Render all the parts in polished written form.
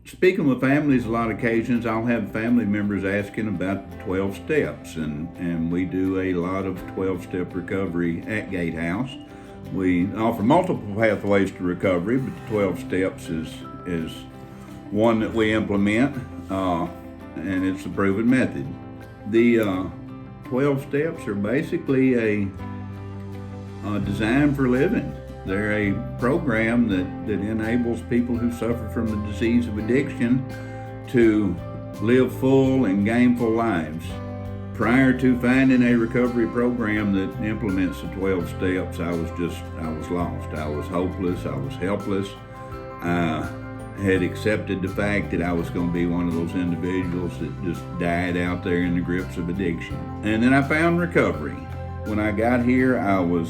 speaking with families, a lot of occasions I'll have family members asking about 12 steps, and we do a lot of 12-step recovery at GateHouse. We offer multiple pathways to recovery, but the 12 steps is one that we implement, and it's a proven method. The 12 steps are basically a design for living. They're a program that enables people who suffer from the disease of addiction to live full and gainful lives. Prior to finding a recovery program that implements the 12 steps, I was lost. I was hopeless. I was helpless. I had accepted the fact that I was going to be one of those individuals that just died out there in the grips of addiction. And then I found recovery. When I got here, I was,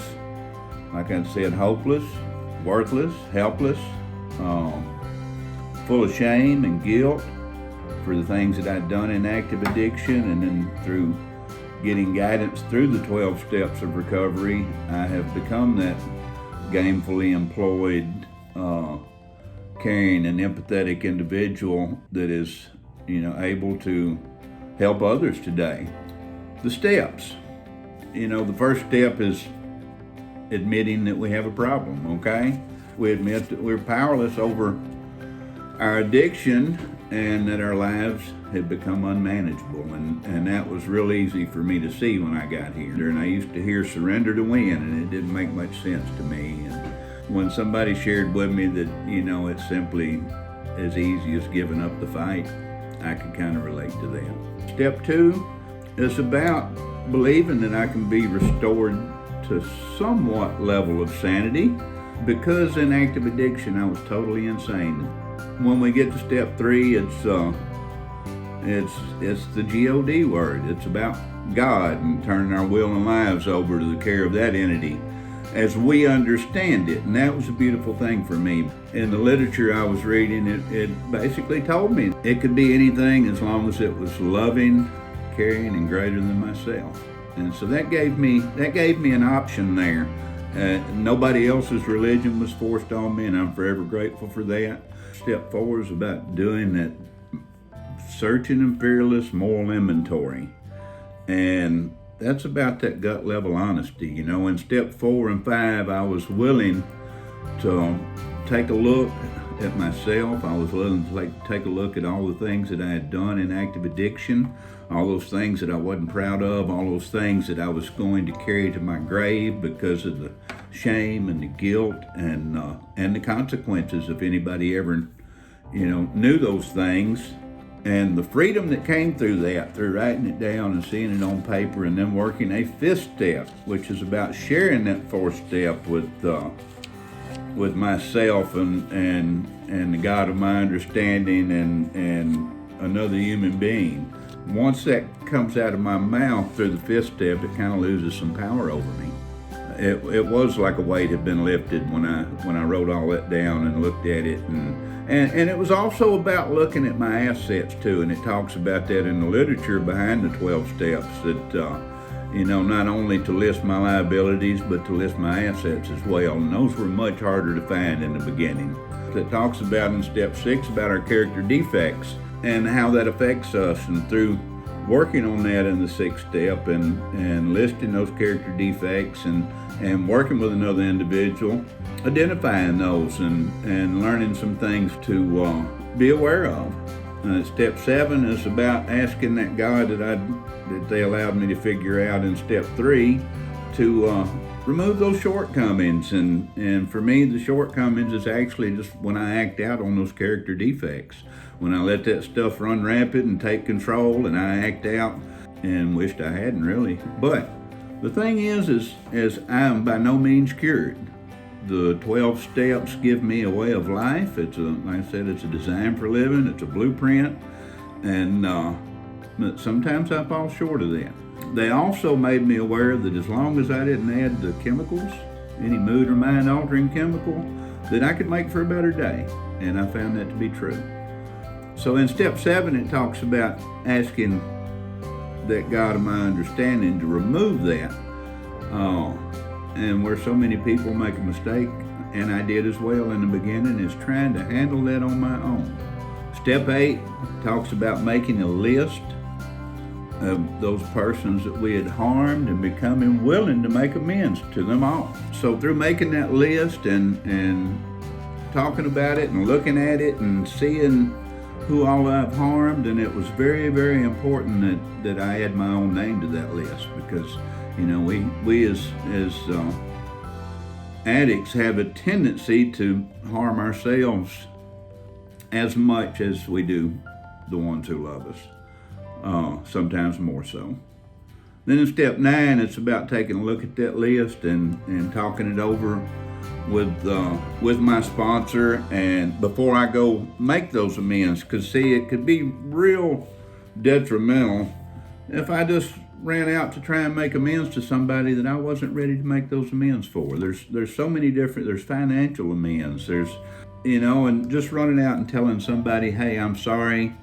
like I said, hopeless, worthless, helpless, full of shame and guilt for the things that I'd done in active addiction. And then through getting guidance through the 12 steps of recovery, I have become that gainfully employed, caring and empathetic individual that is, able to help others today. The steps. The first step is admitting that we have a problem, okay? We admit that we're powerless over our addiction and that our lives had become unmanageable. And that was real easy for me to see when I got here. And I used to hear surrender to win, and it didn't make much sense to me. And when somebody shared with me that, it's simply as easy as giving up the fight, I could kind of relate to that. Step 2 is about believing that I can be restored to somewhat level of sanity, because in active addiction I was totally insane. When we get to step 3, it's the God word. It's about God and turning our will and lives over to the care of that entity as we understand it. And that was a beautiful thing for me. In the literature I was reading, it basically told me it could be anything as long as it was loving, caring, and greater than myself. And so that gave me an option there. Nobody else's religion was forced on me, and I'm forever grateful for that. Step 4 is about doing that searching and fearless moral inventory. And that's about that gut level honesty. In step 4 and 5, I was willing to take a look at myself. I was willing to take a look at all the things that I had done in active addiction, all those things that I wasn't proud of, all those things that I was going to carry to my grave because of the shame and the guilt and the consequences if anybody ever, knew those things. And the freedom that came through that, through writing it down and seeing it on paper, and then working a 5th step, which is about sharing that 4th step with myself and the God of my understanding and another human being. Once that comes out of my mouth through the 5th step, it kind of loses some power over me. It was like a weight had been lifted when I wrote all that down and looked at it, and it was also about looking at my assets too, and it talks about that in the literature behind the 12 steps, that not only to list my liabilities, but to list my assets as well, and those were much harder to find in the beginning. It talks about in step 6 about our character defects and how that affects us, and through working on that in the 6th step and listing those character defects and working with another individual, identifying those and learning some things to be aware of. Step 7 is about asking that God that they allowed me to figure out in step 3 to remove those shortcomings. And for me, the shortcomings is actually just when I act out on those character defects. When I let that stuff run rampant and take control and I act out, and wished I hadn't really. But the thing is I am by no means cured. The 12 steps give me a way of life. Like I said, it's a design for living. It's a blueprint. And but sometimes I fall short of that. They also made me aware that as long as I didn't add the chemicals, any mood or mind altering chemical, that I could make for a better day. And I found that to be true. So in step 7, it talks about asking that God of my understanding to remove that. And where so many people make a mistake, and I did as well in the beginning, is trying to handle that on my own. Step 8 talks about making a list of those persons that we had harmed and becoming willing to make amends to them all. So through making that list and talking about it and looking at it and seeing who all I've harmed, and it was very, very important that I add my own name to that list, because we as addicts have a tendency to harm ourselves as much as we do the ones who love us, sometimes more so. Then in step 9, it's about taking a look at that list and talking it over with my sponsor, and before I go make those amends, because see, it could be real detrimental if I just ran out to try and make amends to somebody that I wasn't ready to make those amends for. There's so many different, there's financial amends, there's, and just running out and telling somebody, hey, I'm sorry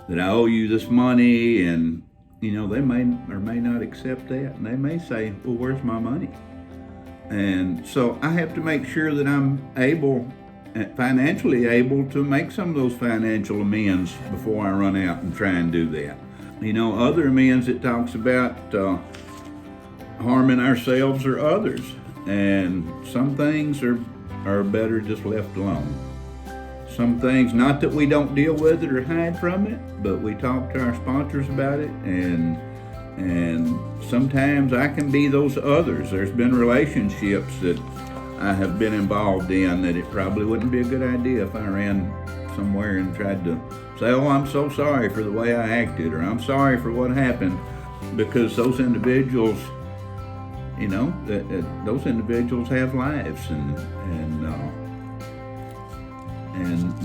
that I owe you this money, and they may or may not accept that, and they may say, well, where's my money? And so I have to make sure that I'm financially able to make some of those financial amends before I run out and try and do that. Other amends, it talks about harming ourselves or others, and some things are better just left alone. Some things, not that we don't deal with it or hide from it, but we talk to our sponsors about it, and sometimes I can be those others. There's been relationships that I have been involved in that it probably wouldn't be a good idea if I ran somewhere and tried to say, oh, I'm so sorry for the way I acted, or I'm sorry for what happened, because those individuals, those individuals have lives and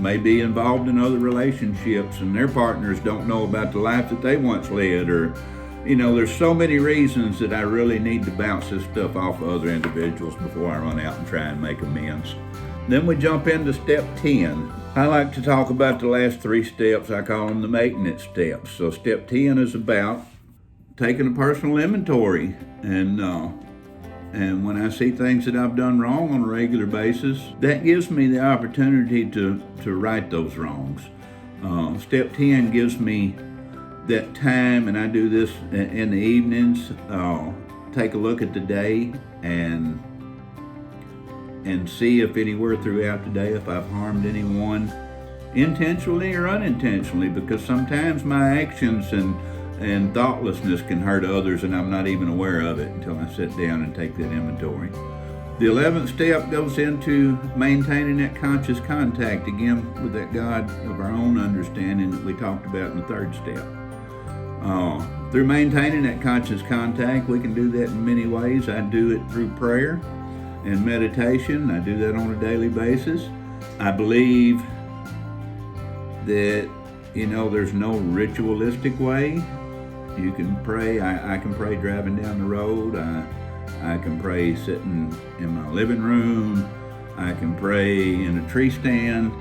may be involved in other relationships, and their partners don't know about the life that they once led, or there's so many reasons that I really need to bounce this stuff off of other individuals before I run out and try and make amends. Then we jump into step 10. I like to talk about the last 3 steps. I call them the maintenance steps. So step 10 is about taking a personal inventory, and when I see things that I've done wrong on a regular basis, that gives me the opportunity to right those wrongs. Step 10 gives me that time, and I do this in the evenings. Take a look at the day and see if anywhere throughout the day if I've harmed anyone intentionally or unintentionally, because sometimes my actions and thoughtlessness can hurt others, and I'm not even aware of it until I sit down and take that inventory. The 11th step goes into maintaining that conscious contact, again with that God of our own understanding that we talked about in the 3rd step. Through maintaining that conscious contact, we can do that in many ways. I do it through prayer and meditation. I do that on a daily basis. I believe that, there's no ritualistic way. You can pray. I can pray driving down the road. I can pray sitting in my living room. I can pray in a tree stand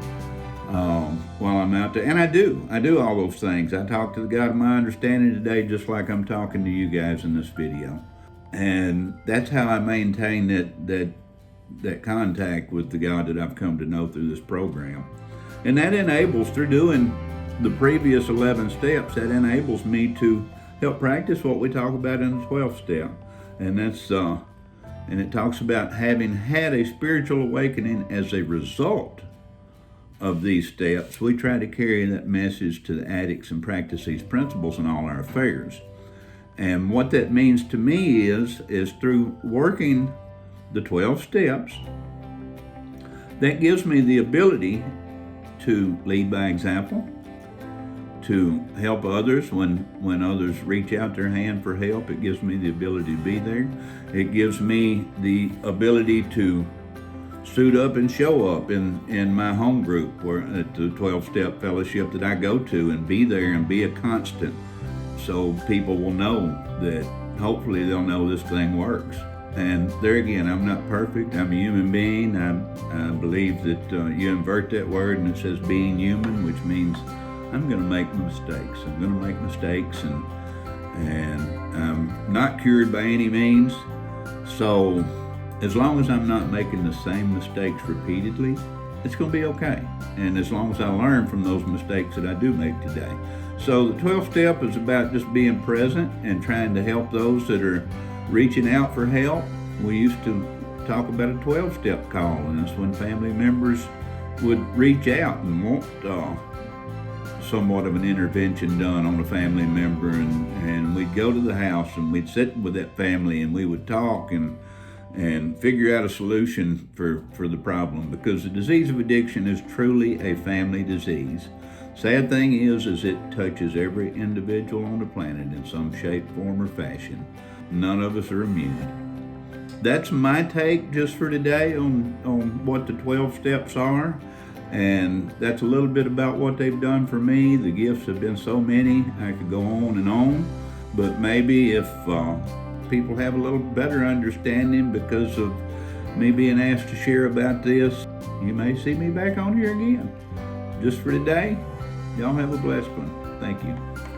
while I'm out there. And I do all those things. I talk to the God of my understanding today just like I'm talking to you guys in this video. And that's how I maintain that contact with the God that I've come to know through this program. And that enables, through doing the previous 11 steps, that enables me to help practice what we talk about in the 12th step. And that's and it talks about having had a spiritual awakening as a result of these steps. We try to carry that message to the addicts and practice these principles in all our affairs. And what that means to me is through working the 12 steps, that gives me the ability to lead by example, to help others when others reach out their hand for help. It gives me the ability to be there. It gives me the ability to suit up and show up in my home group, or at the 12-step fellowship that I go to, and be there and be a constant, so people will know that, hopefully they'll know this thing works. And there again, I'm not perfect. I'm a human being. I believe that you invert that word and it says being human, which means I'm going to make mistakes. I'm going to make mistakes, and I'm not cured by any means. So as long as I'm not making the same mistakes repeatedly, it's going to be okay. And as long as I learn from those mistakes that I do make today. So the 12th step is about just being present and trying to help those that are reaching out for help. We used to talk about a 12-step call, and that's when family members would reach out and want somewhat of an intervention done on a family member, and we'd go to the house and we'd sit with that family and we would talk and figure out a solution for the problem, because the disease of addiction is truly a family disease. Sad thing is it touches every individual on the planet in some shape, form, or fashion. None of us are immune. That's my take just for today on what the 12 steps are. And that's a little bit about what they've done for me. The gifts have been so many, I could go on and on. But maybe if people have a little better understanding because of me being asked to share about this, you may see me back on here again. Just for today, y'all have a blessed one. Thank you.